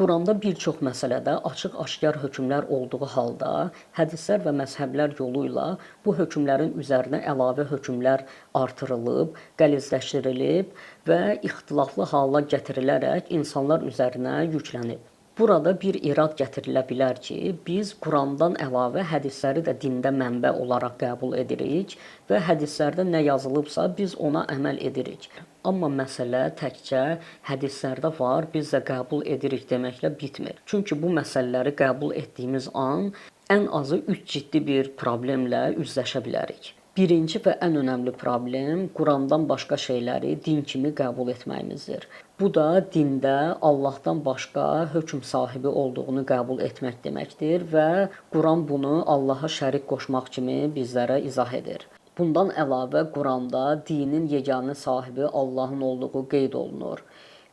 Quranda bir çox məsələdə açıq-aşkar hökmlər olduğu halda, hədislər və məzhəblər yolu ilə bu hökmlərin üzərinə əlavə hökmlər artırılıb, qəlizləşdirilib və ixtilaflı hala gətirilərək insanlar üzərinə yüklənib. Burada bir irad gətirilə bilər ki, biz Qurandan əlavə hədisləri də dində mənbə olaraq qəbul edirik və hədislərdə nə yazılıbsa biz ona əməl edirik. Amma məsələ təkcə hədislərdə var, biz də qəbul edirik deməklə bitmir. Çünki bu məsələləri qəbul etdiyimiz an ən azı 3 ciddi bir problemlə üzləşə bilərik. Birinci və ən önəmli problem Qurandan başqa şeyləri din kimi qəbul etməyimizdir. Bu da dində Allahdan başqa hökm sahibi olduğunu qəbul etmək deməkdir və Quran bunu Allaha şərik qoşmaq kimi bizlərə izah edir. Bundan əlavə Quranda dinin yeganə sahibi Allahın olduğu qeyd olunur.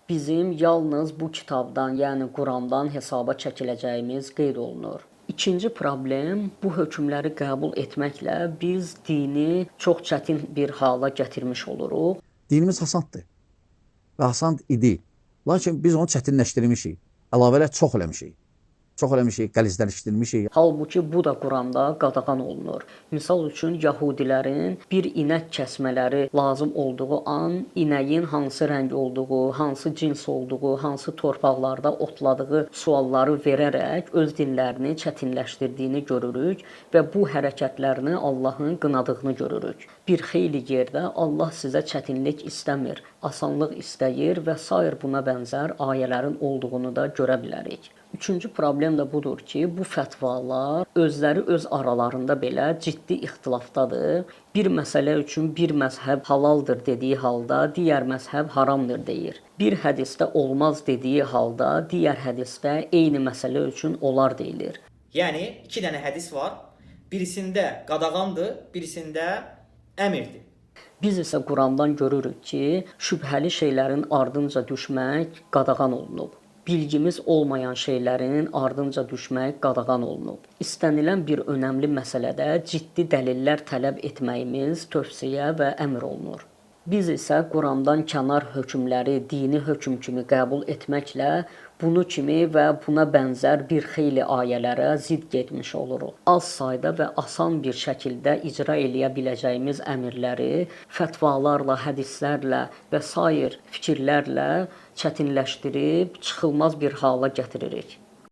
Bizim yalnız bu kitabdan, yəni Qurandan hesaba çəkiləcəyimiz qeyd olunur. İkinci problem, bu hökmləri qəbul etməklə biz dini çox çətin bir hala gətirmiş oluruq. Dinimiz hasandır və hasan idi. Lakin biz onu çətinləşdirmişik, əlavələr çox eləmişik. Çox eləmişik, qəlizləşdirmişik. Halbuki bu da Quranda qadağan olunur. Misal üçün, Yahudilərin bir inək kəsmələri lazım olduğu an, inəyin hansı rəng olduğu, hansı cins olduğu, hansı torpaqlarda otladığı sualları verərək öz dinlərini çətinləşdirdiyini görürük və bu hərəkətlərini Allahın qınadığını görürük. Bir xeyli yerdə Allah sizə çətinlik istəmir, asanlıq istəyir və sair buna bənzər ayələrin olduğunu da görə bilərik. Üçüncü problem də budur ki, bu fətvalar özləri öz aralarında belə ciddi ixtilafdadır. Bir məsələ üçün bir məzhəb halaldır dediyi halda, digər məzhəb haramdır deyir. Bir hədisdə olmaz dediyi halda, digər hədisdə eyni məsələ üçün olar deyilir. Yəni, 2 dənə hədis var. Birisində qadağandır, birisində əmirdir. Biz isə Qurandan görürük ki, şübhəli şeylərin ardınca düşmək qadağan olunub. Bilgimiz olmayan şeylərin ardınca düşmək qadağan olunub. İstənilən bir önəmli məsələdə ciddi dəlillər tələb etməyimiz tövsiyə və əmr olunur. Biz isə Qurandan kənar hökmləri dini hökm kimi qəbul etməklə bunu kimi və buna bənzər bir xeyli ayələrə zidd getmiş oluruq. Az sayda və asan bir şəkildə icra eləyə biləcəyimiz əmrləri fətvalarla, hədislərlə və sair fikirlərlə çətinləşdirib çıxılmaz bir hala gətiririk.